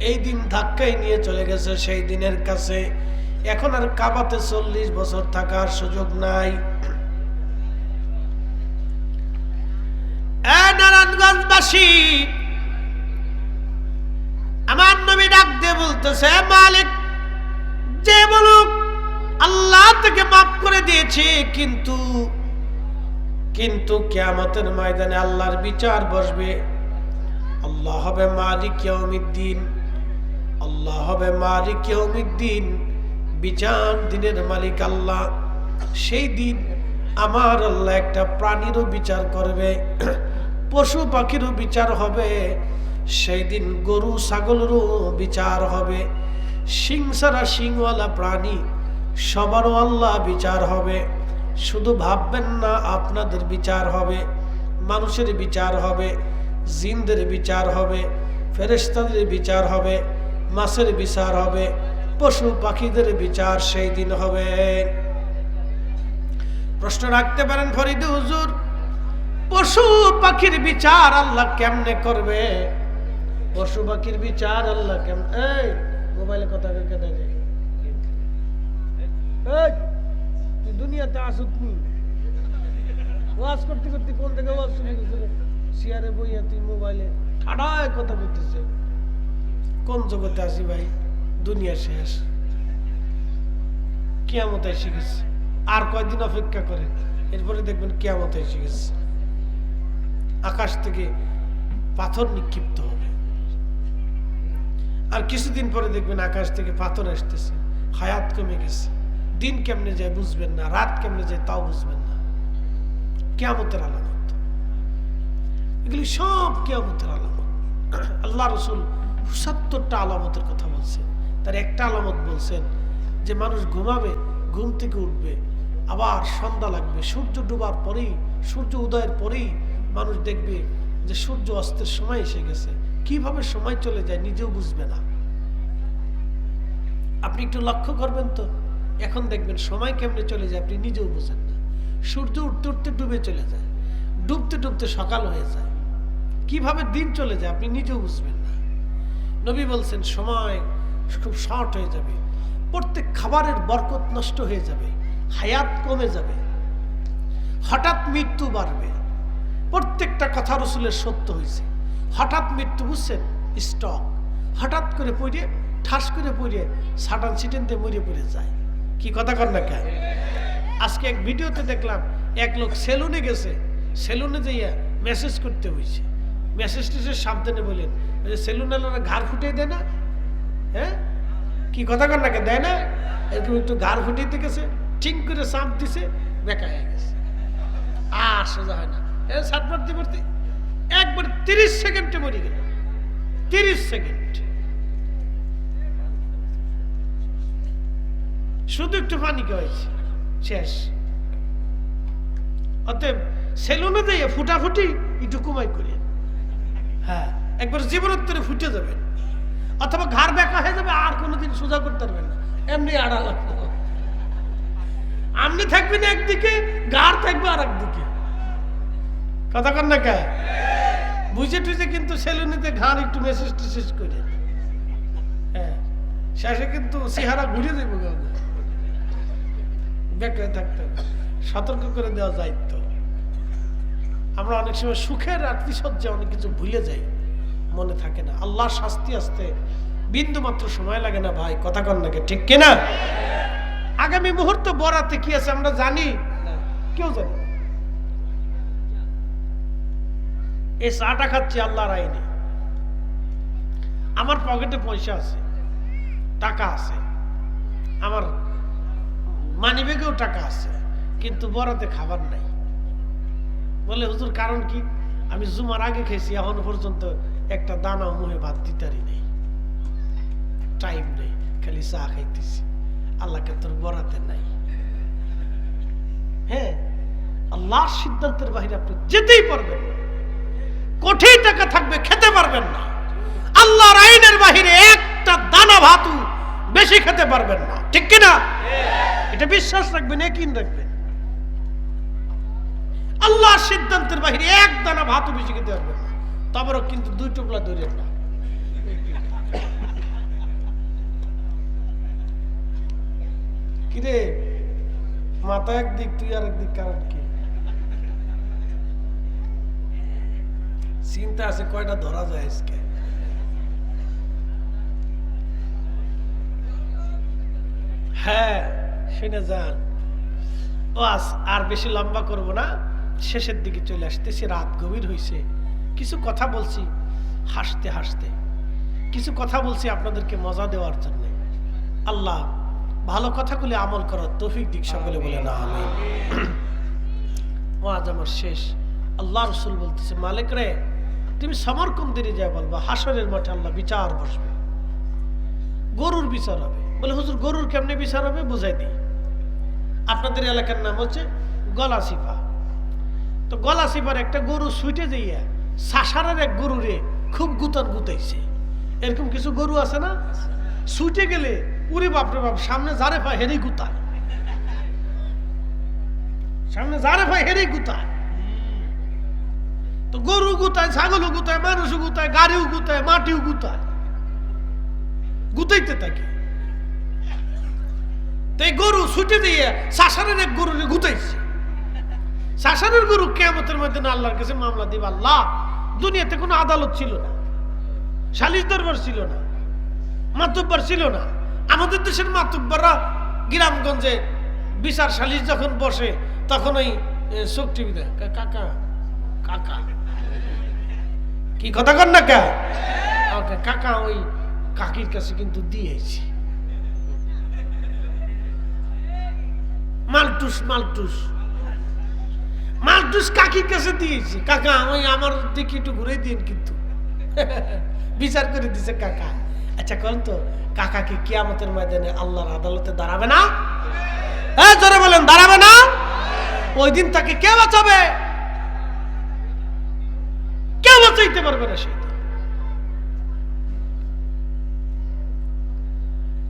এই দিন ধাক্কায় নিয়ে চলে গেছে সেই দিনের কাছে। এখন আর কাবাতে 40 বছর থাকার সুযোগ নাই। নারায়ণগঞ্জবাসী, আমার নবী ডাক দিয়ে বলতেছে, মালিক, যে বলুক আল্লাহ থেকে মাফ করে দিয়েছে, কিন্তু কিয়ামতের ময়দানে আল্লাহর বিচার বসবে। আল্লাহ হবে মালিক ইয়াউমিদ্দিন, আল্লাহ হবে মালিক ইয়াউমিদ্দিন, বিচার দিনের মালিক আল্লাহ। সেই দিন আমার আল্লাহ একটা প্রাণীরও বিচার করবে, পশু পাখিরও বিচার হবে, সেই দিন গরু ছাগলেরও বিচার হবে, শিং ছাড়া শিংওয়ালা প্রাণী সবারও আল্লাহ বিচার হবে। শুধু ভাববেন না আপনাদের বিচার হবে, মানুষের বিচার হবে, জিনদের বিচার হবে, ফেরেশতাদের বিচার হবে, মাছের বিচার হবে, পশু পাখিদের বিচার সেই দিন হবে। প্রশ্ন রাখতে পারেন, ফরিদ হুজুর, পশু পাখির বিচার আল্লাহ কেমনে করবে? পশু পাখির বিচার আল্লাহ কেমন? এই মোবাইলে কথা কেটে যায়, তুই দুনিয়াতে আসুত নি, ওয়াজ করতে করতে কোন থেকে ওয়াজ শুনে গেছে? চেয়ারে বইয়া তুই মোবাইলে ঠাডায় কথা বলতেছে। কোন জগতে আসি ভাই? দুনিয়া শেষ, কিয়ামত এসে গেছে। আর কয়দিন অপেক্ষা করে, এরপরে দেখবেন কিয়ামত এসে গেছে। আকাশ থেকে পাথর নিক্ষিপ্ত হবে, আর কিছুদিন পরে দেখবেন আকাশ থেকে পাথর আসতেছে। হায়াত কমে গেছে, দিন কেমনে যায় বুঝবেন না, রাত কেমনে যায় তাও বুঝবেন না। কিয়ামতের আলামত এগুলি সব, কিয়ামতের আলামত। আল্লাহ রাসূল ৭৭টা আলামতের কথা বলছেন, তার একটা আলামত বলছেন যে মানুষ ঘুমাবে, ঘুম থেকে উঠবে, আবার সন্ধ্যা লাগবে, সূর্য ডুবার পরেই, সূর্য উদয়ের পরেই মানুষ দেখবে যে সূর্য অস্তের সময় এসে গেছে। কিভাবে সময় চলে যায় নিজেও বুঝবে না। আপনি একটু লক্ষ্য করবেন তো, এখন দেখবেন সময় কেমনে চলে যায় আপনি নিজেও বুঝেন না। সূর্য উঠতে উঠতে ডুবে চলে যায়, ডুবতে ডুবতে সকাল হয়ে যায়। কিভাবে দিন চলে যায় আপনি নিজেও বুঝবেন না। নবী বলছেন সময় খুব শর্ট হয়ে যাবে, প্রত্যেক খাবারের বরকত নষ্ট হয়ে যাবে, হায়াত কমে যাবে, হঠাৎ মৃত্যু বাড়বে। প্রত্যেকটা কথা রাসূলের সত্য হয়েছে। হঠাৎ মৃত্যু, বুঝছেন, স্টক, হঠাৎ করে পড়ে, ঠাস করে পড়ে, সাটান সিটেনতে মরে পড়ে যায়। কি কথা কর না কেন? আজকে এক ভিডিওতে দেখলাম এক লোক সেলুনে গেছে, সেলুনে যাইয়া মেসেজ করতে হয়েছে। মেসেজ টেসেজ সাবধানে বলেন, সেলুনালারা ঘাড় ফুটিয়ে দেয় না? হ্যাঁ, কি কথা কর না কেন, দেয় না? এরকম একটু ঘাড় ফুটিয়ে গেছে, ঠিক করে চাপ দিছে, বেকা হয়ে গেছে, আর সোজা হয় না। সাত পড়তে পড়তে একবার 30 সেকেন্ডে মরে গেল। 30 সেকেন্ড, শুধু একটু পানি হয়েছে, শেষ। অতএব সেলুনে দিয়ে ফুটাফুটি একটু কমাই করি। হ্যাঁ, একবার জীবনোত্তরে ফুটে যাবেন, অথবা ঘাড় বেঁকা হয়ে যাবে, আর কোনোদিন সোজা করতে পারবেন না, এমনি আড়া লাগবে। আপনি থাকবেন একদিকে, ঘাড় থাকবে আর একদিকে। কথা কন না কে? বুঝে টুঝে কিন্তু সেলুনিতে ঘাড় একটু মেসেজ টেসেজ করে, হ্যাঁ, শেষে কিন্তু চেহারা ঘুরে দেবো, বেকার থাকতে হবে। সতর্ক করে দেওয়া দায়িত্ব। আমরা অনেক সময় সুখের আত্মীয়সজ্জা অনেক কিছু ভুলে যাই, মনে থাকে না। আল্লাহর শাস্তি আসতে বিন্দু মাত্র সময় লাগে না ভাই, কথা কন নাকি, ঠিক কিনা? আগামী মুহূর্ত বরাতে কি আছে আমরা জানি না, কেউ জানি না। এই চাটা খাচ্ছি আল্লাহর আইনে, আমার পকেটে পয়সা আছে, টাকা আছে, আমার মানিব্যাগেও টাকা আছে, কিন্তু বরাতে খাবার নাই। বলে হুজুর কারণ কি? আমি জুমার আগে খেয়েছি, এখন পর্যন্ত একটা দানা মুহে ভাত দিতারি নেই, টাইম নেই, খালি চা খাইতেছি। আল্লাহকে তোর বরাতে নাই। হ্যাঁ, আল্লাহর সিদ্ধান্তের বাইরে আপনি যেতেই পারবেন না। কোটি টাকা থাকবে, খেতে পারবেন না। আল্লাহর আইনের বাহিরে একটা দানা ভাতও বেশি খেতে পারবেন না, ঠিক কিনা? এটা বিশ্বাস রাখবেন, একই রাখবেন। আল্লাহর সিদ্ধান্তের বাহিরে এক দানা ভাতও বেশি খেতে পারবেন না। তারপরও কিন্তু দুই টুকলা দূরের না। কিরে মাথা একদিক, তুই আর একদিক, কারণ কি? চিন্তা আছে কয়টা ধরা যায় আজকে? হ্যাঁ, শুনে যান। ও আর বেশি লম্বা করব না, শেষের দিকে চলে আসতেছি। রাত গভীর হয়েছে, কিছু কথা বলছি হাসতে হাসতে, কিছু কথা বলছি আপনাদেরকে মজা দেওয়ার জন্য। আল্লাহ ভালো কথাগুলি আমল করার তৌফিক দিক, সকলে বলে না আমিন। আজ আমার শেষ। আল্লাহ রসুল বলতেছে, মালিক রে, তুমি সমরকন্দিরে যা বলবা, হাসরের মাঠে আল্লাহ বিচার বসবে, গরুর বিচার হবে। বলে হুজুর গরুর কেমনে বিচার হবে? বুঝাই দিই। আপনাদের এলাকার নাম হচ্ছে গলাচিপা। তো গলাচিপার একটা গরু ছুটে যাইয়া শাসারের এক গরুরে খুব গুতান গুতাইছে। এরকম কিছু গরু আছে না, ছুটে গেলে উরে বাপরে বাপ, সামনে যারে পায় হেরেই গুতায়, সামনে যারে পায় হেরেই গুতায়। তো গরু গুতায়, ছাগলও গুতায়, মানুষও গুতায়, গাড়িও গুতায়, মাটিও গুতায়, গুতাইতে থাকে। তো এই গরু ছুটে দিয়ে শাসারের এক গরুরে গুতাইছে। শাসারের গরু কিয়ামতের ময়দানে আল্লাহর কাছে মামলা দিবে, আল্লাহ দুনিয়াতে কোনো আদালত ছিল না, সালিশ দরবার ছিল না, মাতব্বর ছিল না। আমাদের দেশের মাতব্বররা গ্রামগঞ্জে বিচার সালিশ যখন বসে, তখন ওই চোখ টিভি দেয়, কাকা কাকা, কি কথা কর না কা কাকা, ওই কাকির কাছে কিন্তু দিয়েছি মালটুস মালটুস মালটুস, কাকির কাছে দিয়েছি, কাকা ওই আমার দিকে একটু ঘুরে দিন, কিন্তু বিচার করে দিছে কাকা। আচ্ছা কল তো, কাকা কি কিয়ামতের ময়দানে আল্লাহর আদালতে দাঁড়াবে না? হ্যাঁ জোরে বলেন, দাঁড়াবে না? ওই দিন তাকে কে বাঁচাবে? কেউ বাঁচাইতে পারবে না। সেই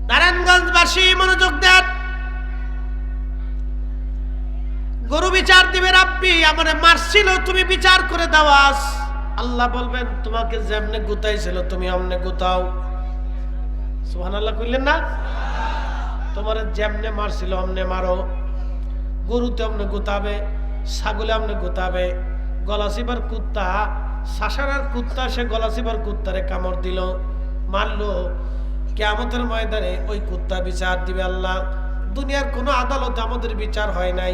নারায়ণগঞ্জবাসী মনোযোগ দেন, গরু বিচার দিবে, রাব্বি আমারে মারছিল, তুমি বিচার করে দাওয়াস। আল্লাহ বলবেন, তোমাকে যেমনে গুতাইছিল তুমি অমনে গুতাও। সুবহানাল্লাহ কইলেন না? তোমারে যেমনে মারছিল অমনে মারো। গরুতে অমনে গুতাবে, ছাগলে অমনে গুতাবে। গলাচিপার কুত্তা, শাসারার কুত্তা, সে গলাচিপার কুত্তারে কামড় দিল, মারলো। কিয়ামতের ময়দানে ওই কুত্তা বিচার দিবে। আল্লাহ দুনিয়ার কোনো আদালতে আমাদের বিচার হয় নাই,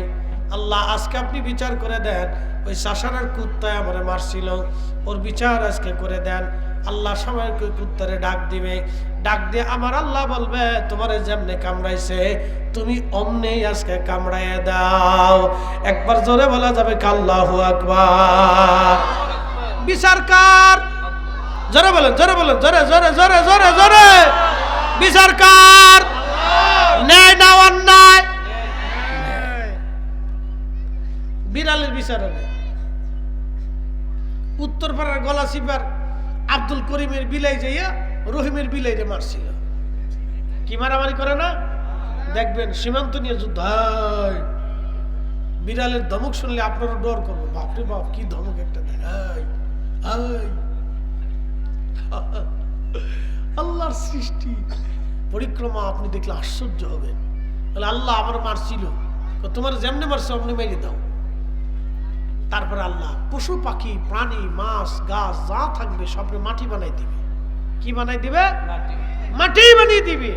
আল্লাহ আজকে আপনি বিচার করে দেন। ওই শাসারার কুত্তায় আমারে মারছিল, ওর বিচার আজকে করে দেন। আল্লাহ সবাই কুত্তারে ডাক দিবে, ডাক দিয়ে আমার আল্লাহ বলবে, তোমারে যেমনে কামড়াইছে তুমি অমনেই আজকে কামড়াইয়া দাও। একবার জোরে বলা যাবে আল্লাহু আকবার। বিচার কার? জোরে বলেন, জোরে বলেন, জোরে জোরে জোরে জোরে জোরে। বিচার কার? ন্যায় না অন্যায়? বিড়ালের বিচার হবে। উত্তরপাড়ার গলাচিপার আব্দুল করিমের বিলাই যাইয়া রহিমের বিলাইরে মারছিল। কি মারামারি করে না? দেখবেন সীমান্ত নিয়ে যুদ্ধ। বিড়ালের ধমক শুনলে আপনারা ডর করবো, বাপরে বাপ কি ধমক একটা দেয়। আল্লাহর সৃষ্টি পরিক্রমা আপনি দেখলে আশ্চর্য হবেন। তাহলে আল্লাহ আমার মারছিল, তোমার যেমনি মারছে অমনি মেরে দাও। তারপরে আল্লাহ পশু পাখি প্রাণী মাছ গাছ যা থাকবে সবরে মাটি বানাই দিবে। কি বানাই দিবে? মাটি বানিয়ে দিবে।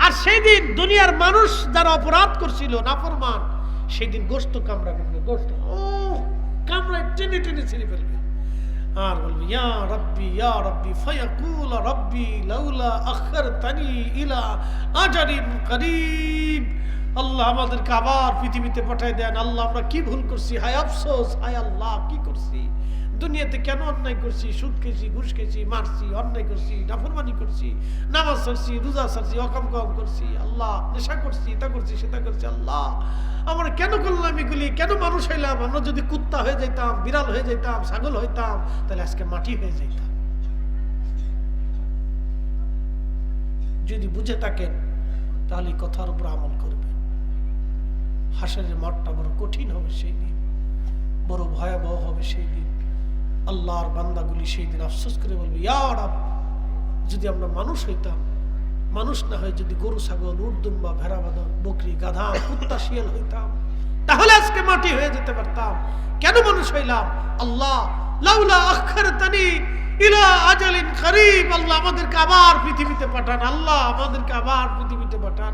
আর সেই দিন দুনিয়ার মানুষ যারা অপরাধ করছিল নাফরমান, সেই দিন গোশত কামড়া ফেলবে, গোশত কামড়ায় টেনে টেনে ছিঁড়ে ফেলবে। আর বলবে ইয়া রাব্বি ফায়াকুল রাব্বি লাউলা আখারতানি ইলা আজালিন করিব। আল্লাহ আমাদেরকে আবার পৃথিবীতে পাঠিয়ে দেন। আল্লাহ আমরা কি ভুল করছি, হায় আফসোস, হায় আল্লাহ কি করছি, দুনিয়াতে কেন অন্যায় করছি, সুদ খেয়েছি, ঘুষ খেয়েছি, মারছি, অন্যায় করছি, নাফরমানি করছি, নামাজ ছাড়ছি, রোজা ছাড়ছি, অকাম কাম করছি, আল্লাহ নেশা করছি, এটা করছি সেটা করছি, আল্লাহ আমরা কেন করলাম এগুলি, কেন মানুষ হইলাম? আমরা যদি কুত্তা হয়ে যেতাম, বিড়াল হয়ে যেতাম, ছাগল হইতাম, তাহলে আজকে মাটি হয়ে যেতাম। যদি বুঝে থাকেন তাহলে কথার উপর আমল করবেন। হাসরের মাঠটা বড় কঠিন হবে সেই দিন, বড় ভয়াবহ হবে সেই দিন। আল্লাহর বান্দাগুলি সেই দিন আফসোস করে বলবে ইয়া রাব, যদি আমরা মানুষ হইতাম, মানুষ না হয় যদি গরু ছাগল উট দুম্বা ভেড়া বাঁধা বকরি গাধা কুত্তা শিয়াল হইতাম, তাহলে আজকে মাটি হয়ে যেতে পারতাম। কেন মানুষ হইলাম? আল্লাহ লাউলা আখারতানি ইলা আজালিন করিব, আল্লাহ আমাদেরকে আবার পৃথিবীতে পাঠান, আল্লাহ আমাদেরকে আবার পৃথিবীতে পাঠান,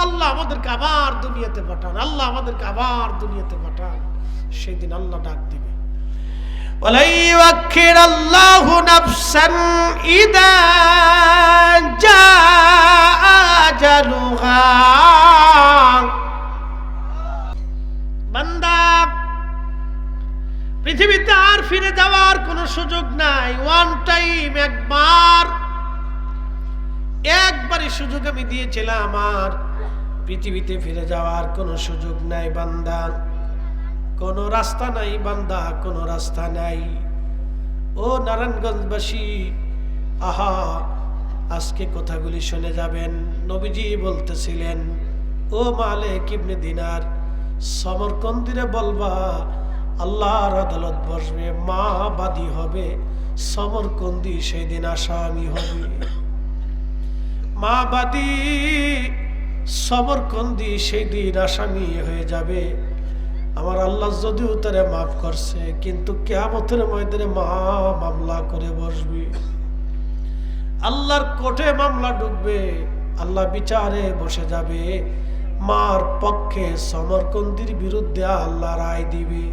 আল্লাহ আমাদেরকে আবার দুনিয়াতে পাঠান, আল্লাহ আমাদেরকে আবার দুনিয়াতে পাঠান। সেদিন আল্লাহ ডাক দিবে ওয়ালা ইউআখিরাল্লাহু নাফসান ইযা জাআ আজালুহা। বান্দা পৃথিবীতে আর ফিরে যাওয়ার কোনো সুযোগ নাই। ওয়ান টাইম, একবারই সুযোগ আমি দিয়েছিলাম, আর পৃথিবীতে ফিরে যাওয়ার কোনো সুযোগ নাই বান্দা, কোনো রাস্তা নাই বান্দা, কোনো রাস্তা নাই। ও নারায়ণগঞ্জবাসী, আহা আজকে কথাগুলি শুনে যাবেন। নবীজি বলতেছিলেন, ও মালিক ইবনে দিনার, সমরকন্দিরে বলবা আল্লাহর আদালত বসবে, মা বাদী হবে, সমরকন্দি সেই দিন আসামি হবে। মা বাদী সমরকন্দি সেই দিন আসামি হয়ে যাবে। আমার আল্লাহ যদিও তারে মাফ করছে, কিন্তু কিয়ামতের ময়দানে মা মামলা করে বসবে, আল্লাহর কোর্টে মামলা ঢুকবে, আল্লাহ বিচারে বসে যাবে। মার পক্ষে সমরকন্দির বিরুদ্ধে আল্লাহ রায় দিবে।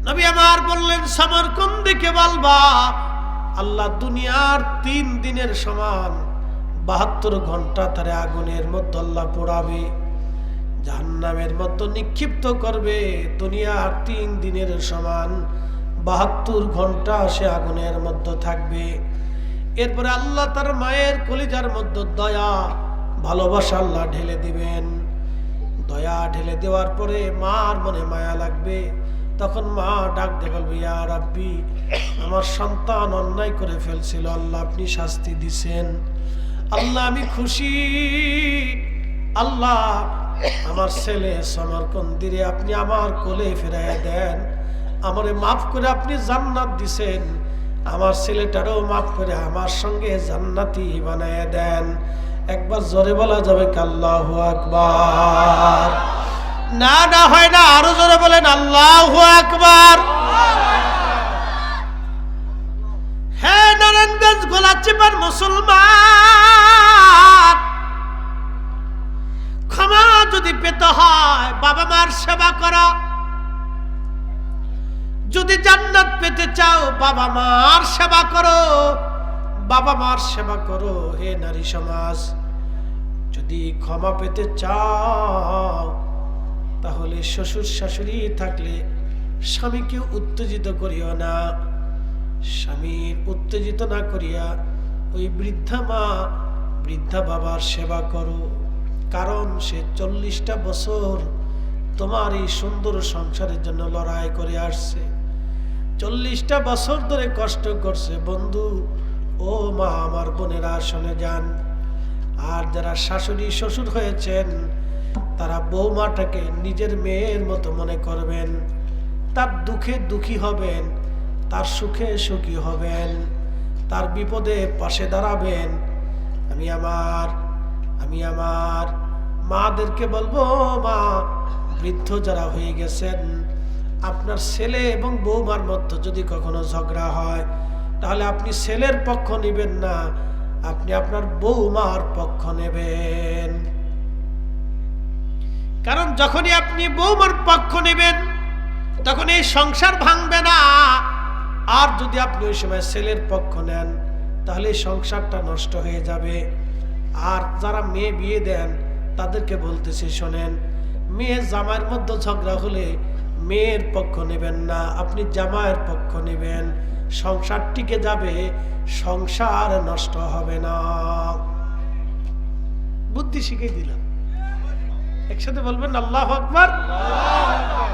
নবী আমার বললেন, সমরকন্দিকে বলবা আল্লাহ দুনিয়ার 3 দিনের সমান 72 ঘন্টা তারে আগুনের মধ্যে আল্লাহ পোড়াবে, জাহান্নামের মধ্যে নিক্ষিপ্ত করবে। দুনিয়ার 3 দিনের সমান 72 ঘন্টা সে আগুনের মধ্যে থাকবে। এরপরে আল্লাহ তার মায়ের কলিজার মধ্যে দয়া ভালোবাসা আল্লাহ ঢেলে দিবেন। দয়া ঢেলে দেওয়ার পরে মার মনে মায়া লাগবে। তখন মা ডাক দিয়ে বলবে, ইয়া রাব্বি, আমার সন্তান অন্যায় করে ফেলছিল, আল্লাহ আপনি শাস্তি দিছেন, আল্লাহ আমি খুশি, আল্লাহ আমার ছেলে সমরকন্দিরে আপনি আমার কোলে ফিরাইয়া দেন, আমারে মাফ করে আপনি জান্নাত দিছেন, আমার ছেলেটারও মাফ করে আমার সঙ্গে জান্নাতি বানাইয়া দেন। একবার জোরে বলা যাবে কি আল্লাহু আকবার? না না হয় না, আরো জোরে বলেন আল্লাহু আকবার। হ্যাঁ নারায়ণগঞ্জ গোলাচিপার মুসলমান, ক্ষমা যদি পেতে হয় বাবা মার সেবা করো, যদি জান্নাত পেতে চাও বাবা মার সেবা করো, বাবা মার সেবা করো। হে নারী সমাজ, যদি ক্ষমা পেতে চাও তাহলে শ্বশুর শাশুড়ি থাকলে স্বামীকে উত্তেজিত করিও না, স্বামীর উত্তেজিত না করিয়া ওই বৃদ্ধা মা বৃদ্ধা বাবার সেবা করো। কারণ সে 40টা বছর তোমার এই সুন্দর সংসারের জন্য লড়াই করে আসছে, 40টা বছর ধরে কষ্ট করছে। বন্ধু ও মা আমার বোনেরা শুনে যান। আর যারা শাশুড়ি শ্বশুর হয়েছেন তারা বৌমাটাকে নিজের মেয়ের মতো মনে করবেন, তার দুঃখে দুঃখী হবেন, তার সুখে সুখী হবেন, তার বিপদে পাশে দাঁড়াবেন। আমি আমার মাদেরকে বলবো, মা, বৃদ্ধ যারা হয়ে গেছেন, আপনার ছেলে এবং বৌমার মধ্যে যদি কখনো ঝগড়া হয়, তাহলে আপনি ছেলের পক্ষ নেবেন না, আপনি আপনার বৌমার পক্ষ নেবেন। কারণ যখনই আপনি বৌমার পক্ষ নেবেন তখন এই সংসার ভাঙবে না। আর যদি আপনি ওই সময় ছেলের পক্ষ নেন তাহলে এই সংসারটা নষ্ট হয়ে যাবে। আর যারা মেয়ে বিয়ে দেন তাদেরকে বলতেছি, শোনেন, মেয়ে জামাইয়ের মধ্যে ঝগড়া হলে মেয়ের পক্ষ নেবেন না, আপনি জামাইয়ের পক্ষ নেবেন। সংসার টিকে যাবে, সংসার নষ্ট হবে না। বুদ্ধি শিখিয়ে দিলাম। একসাথে বলবেন আল্লাহু আকবার।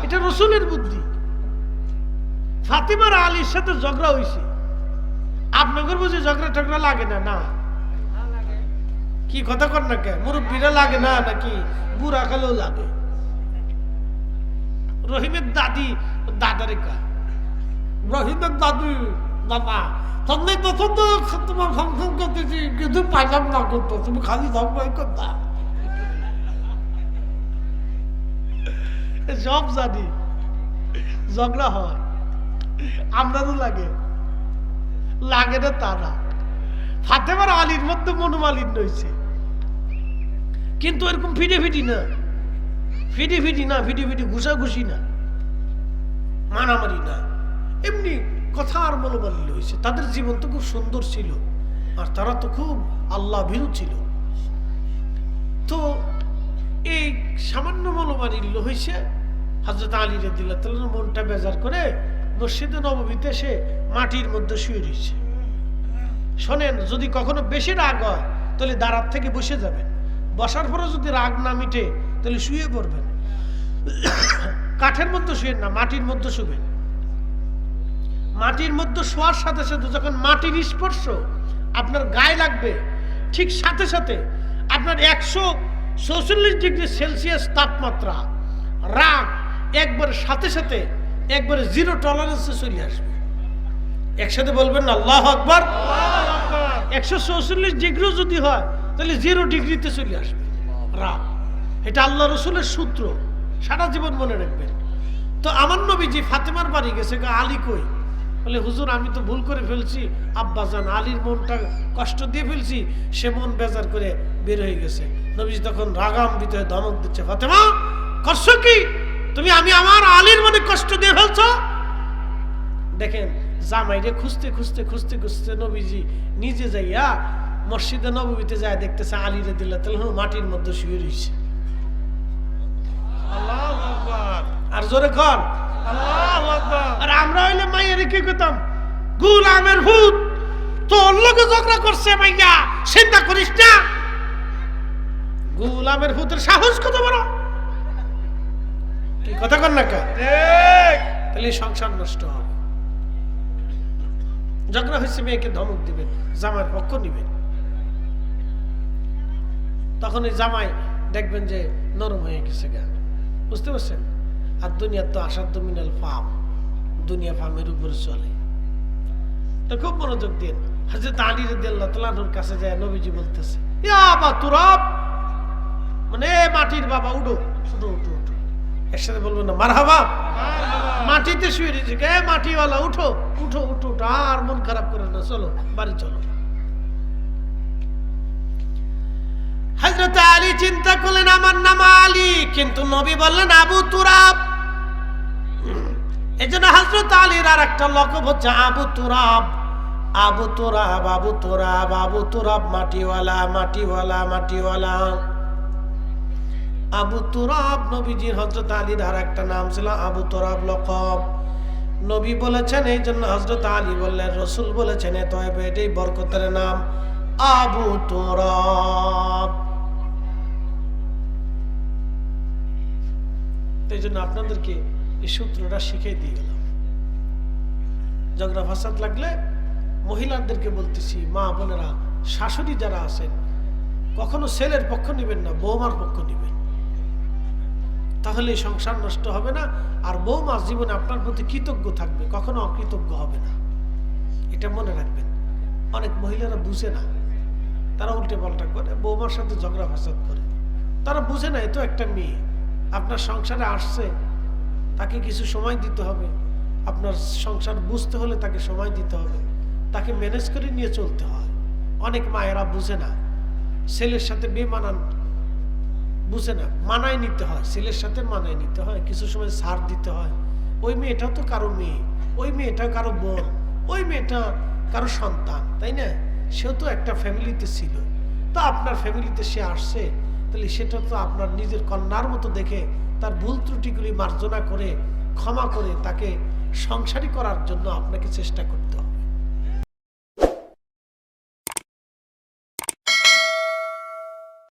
এটা রাসূলের বুদ্ধি। ফাতিমার আলীর সাথে ঝগড়া হইছে, আপনাদের বুঝি ঝগড়া টগড়া লাগে না? না, কি কথা কর না কে? মুরব্বীরা লাগে না নাকি বুড়া কালেও লাগে? রহিমের দাদারে কয়, রহিমের দাদু, বাবা তুমি পছন্দ তোমার সংসার করতেছি, কিছু পাইলাম না করতো, তুমি খালি ঝগড়াই করতা। সব জানি ঝগড়া হয়, আমরাও লাগে না তা না। ফাতেমার আলীর মধ্যে মনোমালিন্য হয়েছে, কিন্তু এরকম ফিটি না, ঘুষাঘুষি না, মারামারি না, এমনি কথা আর মনোমালিন্য হয়েছে। তাদের জীবন তো খুব সুন্দর ছিল, আর তারা তো খুব আল্লাহ ভীরু ছিল। তো এই সামান্য মনোমালিন্য হয়েছে, হযরত আলী রাদিয়াল্লাহু তাআলা মনটা বেজার করে মসজিদে নববীতে সে মাটির মধ্যে শুয়ে রয়েছে। শোনেন, যদি কখনো বেশি রাগ হয় তাহলে দাঁড়ার থেকে বসে যাবেন, বসার পরে যদি রাগ না মিটে তাহলে শুয়ে পড়বেন। কাঠের মধ্যে শুয়েন না, মাটির মধ্যে শুবেন। মাটির মধ্যে শোয়ার সাথে সাথে যখন মাটির স্পর্শ আপনার গায়ে লাগবে, ঠিক সাথে সাথে আপনার 144 ডিগ্রি সেলসিয়াস তাপমাত্রা, রাগ একবার সাথে সাথে একবারে জিরো টলারেন্সে চলে আসবে। একসাথে বলবেন আল্লাহু আকবার। 144 ডিগ্রি যদি হয় তাহলে 0 ডিগ্রিতে চলে আসবে রাগ। এটা আল্লাহ রসুলের সূত্র, সারা জীবন মনে রাখবেন। তো আমার নবীজি ফাতেমার বাড়ি গেছে, আলী কই? বলে, হুজুর আমি তো ভুল করে ফেলছি, আব্বাজান আলীর মনটা কষ্ট দিয়ে ফেলছি, সে মন বেজার করে বের হয়ে গেছে। নবীজি তখন রাগান্বিত হয়ে ধমক দিচ্ছে, ফাতেমা করছো কি তুমি? আমি আমার আলীর মনে কষ্ট দিয়ে ফেলছো? দেখেন, জামাইরে খুঁজতে খুঁজতে খুঁজতে খুঁজতে নবীজি নিজে যাইয়া মসজিদে নববীতে যায়, দেখতেছে আলী রাদিয়াল্লাহু তাআলা মাটির মধ্যে শুয়ে রয়েছে। আল্লাহু আকবার। আর জোরে কর আল্লাহু আকবার। আর আমরা হইলে মাইয়ারে কি কইতাম, গোলামের ভূত তোর লগে ঝগড়া করছে, মাইয়া চিন্তা করিস না। গোলামের ভূতের সাহস কত বড়! কি কথা কর না কা? ঠিক। তাহলে সংসার নষ্ট হবে। ঝগড়া হয়েছে, মেয়েকে ধমক দিবেন, জামাইয়ের পক্ষ নিবেন। তখন এই জামাই দেখবেন যে নরম হয়ে গেছে গা, বুঝতে পারছেন? আর দুনিয়া তো আসাধ্য মিনাল ফাম, দুনিয়া ফামের উপরে চলে। তো খুব মনোযোগ দিন। হযরত আলী রাদিয়াল্লাহু তাআলা নূর কাছে যায়, নবীজি বলতেছে, ইয়া আবা তুরাব, মানে মাটির বাবা, উঠো উঠো উঠো উঠো। একসাথে বলবেন না মারহাবা? মাটিতে শুয়ে রয়েছে, কে মাটিওয়ালা, উঠো উঠো উঠো উঠো, আর মন খারাপ করে না, চলো বাড়ি চলো। হযরত আলী চিন্তা করলেন, আমার নাম আলী, কিন্তু নবী বললেন আবু তুরাব। এজন্য হযরত আলীর আর একটা লকব হচ্ছে আবু তুরাব। আবু তুরাব, আবু তুরাব, আবু তুরাব, মাটিওয়ালা মাটিওয়ালা মাটিওয়ালা। আবু তুরাব নবীজির হযরত আলীর আর একটা নাম ছিল আবু তুরাব লকব। নবী বলেছেন, এই জন্য হযরত আলী বললেন, রাসূল বলেছেন, তবে এটাই বরকতের নাম আবু তুরাব। এই জন্য আপনাদেরকে এই সূত্রটা শিখিয়ে দিয়ে গেলাম। ঝগড়া ফাসাদ লাগলে মহিলাদেরকে বলতেছি, মা বোনেরা, শাশুড়ি যারা আছেন, কখনো ছেলের পক্ষ নেবেন না, বৌমার পক্ষ নেবেন। তাহলে সংসার নষ্ট হবে না, আর বৌমা জীবনে আপনার প্রতি কৃতজ্ঞ থাকবে, কখনো অকৃতজ্ঞ হবে না। এটা মনে রাখবেন। অনেক মহিলারা বুঝে না, তারা উল্টে পাল্টা করে, বৌমার সাথে ঝগড়া ফাসাদ করে। তারা বুঝে না এ তো একটা মেয়ে, আপনার সংসারে আসছে, তাকে কিছু সময় দিতে হবে। আপনার সংসার বুঝতে হলে তাকে সময় দিতে হবে, তাকে ম্যানেজ করে নিয়ে চলতে হয়। অনেক মায়েরা বুঝে না, ছেলের সাথে বেমানান, বুঝে না, মানায় নিতে হয়, ছেলের সাথে মানায় নিতে হয়, কিছু সময় ছাড় দিতে হয়। ওই মেয়েটাও তো কারো মেয়ে, ওই মেয়েটা কারো বোন, ওই মেয়েটা কারো সন্তান, তাই না? সেও তো একটা ফ্যামিলিতে ছিল, তো আপনার ফ্যামিলিতে সে আসছে, তাহলে সেটা তো আপনার নিজের কন্যার মতো দেখে তার ভুল ত্রুটিগুলি মার্জনা করে ক্ষমা করে তাকে সংসারী করার জন্য আপনাকে চেষ্টা করতে হবে।